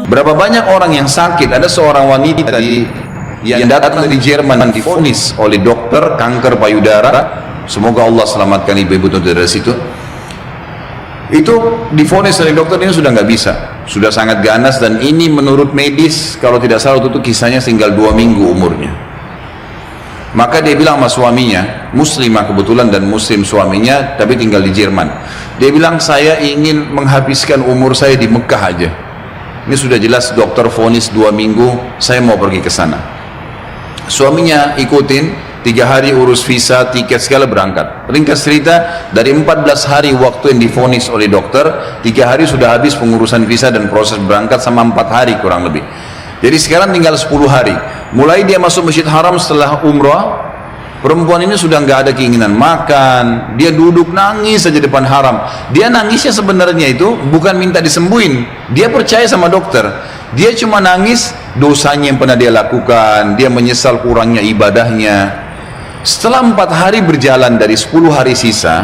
Berapa banyak orang yang sakit? Ada seorang wanita yang datang dari Jerman divonis oleh dokter kanker payudara. Semoga Allah selamatkan ibu-ibu dari situ. Itu divonis oleh dokter, ini sudah nggak bisa, sudah sangat ganas, dan ini menurut medis kalau tidak salah itu kisahnya tinggal 2 minggu umurnya. Maka dia bilang sama suaminya, muslimah kebetulan dan muslim suaminya, tapi tinggal di Jerman. Dia bilang, saya ingin menghabiskan umur saya di Mekah aja. Ini sudah jelas dokter vonis 2 minggu, saya mau pergi ke sana. Suaminya ikutin, 3 hari urus visa, tiket segala, berangkat. Ringkas cerita, dari 14 hari waktu yang divonis oleh dokter, 3 hari sudah habis pengurusan visa dan proses berangkat sama 4 hari kurang lebih. Jadi sekarang tinggal 10 hari. Mulai dia masuk Masjid Haram setelah umrah, perempuan ini sudah nggak ada keinginan makan, dia duduk nangis saja depan haram. Dia nangisnya sebenarnya itu bukan minta disembuhin, dia percaya sama dokter. Dia cuma nangis dosanya yang pernah dia lakukan, dia menyesal kurangnya ibadahnya. Setelah 4 hari berjalan dari 10 hari sisa,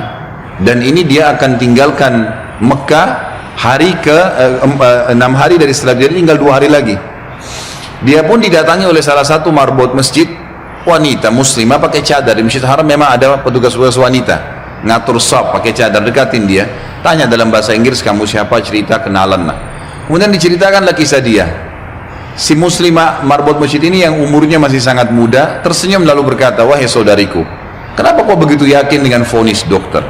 dan ini dia akan tinggalkan Mekah hari ke 6 hari dari setelah, dia tinggal 2 hari lagi. Dia pun didatangi oleh salah satu marbot masjid, wanita muslimah pakai cadar. Di Masjid Haram memang ada petugas-petugas wanita ngatur shaf pakai cadar, dekatin dia, tanya dalam bahasa Inggris, kamu siapa, cerita, kenalan lah. Kemudian diceritakanlah kisah dia. Si muslimah marbot masjid ini yang umurnya masih sangat muda tersenyum lalu berkata, wahai saudariku, kenapa kau begitu yakin dengan vonis dokter?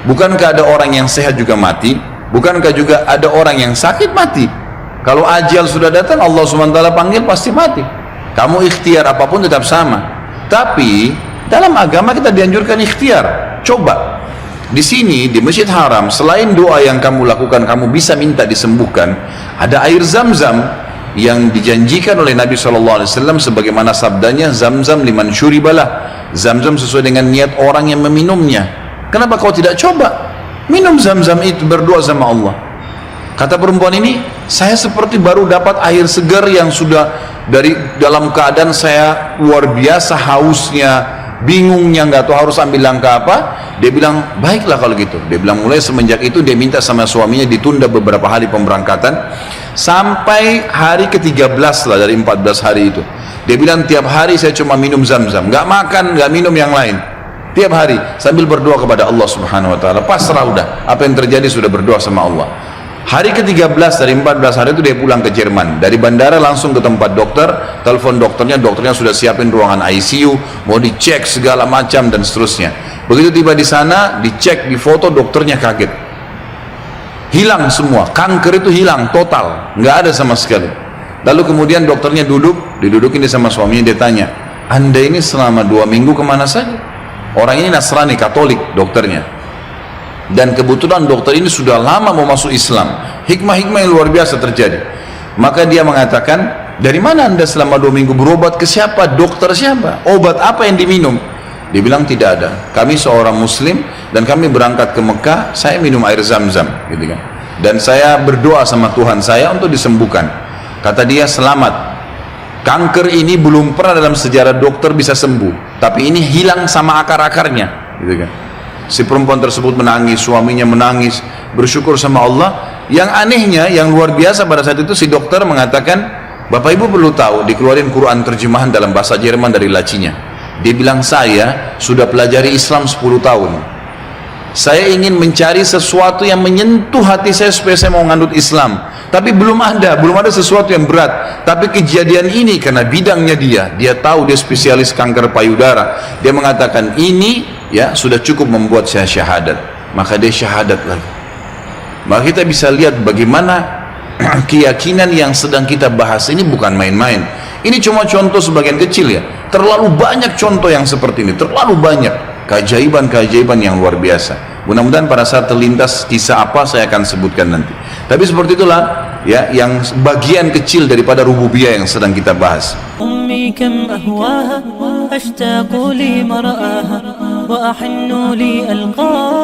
Bukankah ada orang yang sehat juga mati? Bukankah juga ada orang yang sakit mati? Kalau ajal sudah datang, Allah SWT panggil pasti mati. Kamu ikhtiar apapun tetap sama. Tapi dalam agama kita dianjurkan ikhtiar. Coba di sini di Masjid Haram, selain doa yang kamu lakukan, kamu bisa minta disembuhkan, ada air Zam-Zam yang dijanjikan oleh Nabi SAW, sebagaimana sabdanya, Zam-Zam liman syuribalah. Zam-Zam sesuai dengan niat orang yang meminumnya. Kenapa kau tidak coba minum Zam-Zam itu, berdoa sama Allah? Kata perempuan ini, saya seperti baru dapat air segar yang sudah dari dalam keadaan saya luar biasa hausnya, bingungnya, nggak tahu harus ambil langkah apa. Dia bilang, baiklah kalau gitu. Dia bilang, mulai semenjak itu dia minta sama suaminya ditunda beberapa hari pemberangkatan sampai hari ke-13 lah dari 14 hari itu. Dia bilang, tiap hari saya cuma minum Zam-Zam, nggak makan, nggak minum yang lain, tiap hari sambil berdoa kepada Allah Subhanahu Wa Taala. Pasrah udah, apa yang terjadi sudah berdoa sama Allah. Hari ke-13 dari 14 hari itu dia pulang ke Jerman. Dari bandara langsung ke tempat dokter, telepon dokternya, dokternya sudah siapin ruangan ICU, mau dicek segala macam dan seterusnya. Begitu tiba di sana, dicek, difoto, dokternya kaget. Hilang semua, kanker itu hilang total, nggak ada sama sekali. Lalu kemudian dokternya didudukin dia sama suaminya, dia tanya, Anda ini selama 2 minggu kemana saja? Orang ini Nasrani, Katolik dokternya. Dan kebetulan dokter ini sudah lama mau masuk Islam. Hikmah-hikmah yang luar biasa terjadi. Maka dia mengatakan, dari mana Anda selama 2 minggu, berobat ke siapa, dokter siapa, obat apa yang diminum? Dia bilang, tidak ada, kami seorang muslim dan kami berangkat ke Mekah, saya minum air Zam-Zam gitu kan. Dan saya berdoa sama Tuhan saya untuk disembuhkan. Kata dia, selamat, kanker ini belum pernah dalam sejarah dokter bisa sembuh, tapi ini hilang sama akar-akarnya gitu kan. Si perempuan tersebut menangis, suaminya menangis, bersyukur sama Allah. Yang anehnya, yang luar biasa pada saat itu, si dokter mengatakan, Bapak Ibu perlu tahu, dikeluarin Quran terjemahan dalam bahasa Jerman dari lacinya. Dia bilang, saya sudah pelajari Islam 10 tahun. Saya ingin mencari sesuatu yang menyentuh hati saya supaya saya mau ngandut Islam. Tapi belum ada sesuatu yang berat. Tapi kejadian ini karena bidangnya dia tahu, dia spesialis kanker payudara. Dia mengatakan ini ya sudah cukup membuat saya syahadat. Maka dia syahadat lagi. Maka kita bisa lihat bagaimana keyakinan yang sedang kita bahas ini bukan main-main. Ini cuma contoh sebagian kecil ya. Terlalu banyak contoh yang seperti ini, terlalu banyak keajaiban-keajaiban yang luar biasa. Mudah-mudahan pada saat terlintas kisah apa saya akan sebutkan nanti. Tapi seperti itulah ya yang bagian kecil daripada rububiyah yang sedang kita bahas. Ummi kam ahwaha ashtaqu li mar'aha wa ahinnu li alqa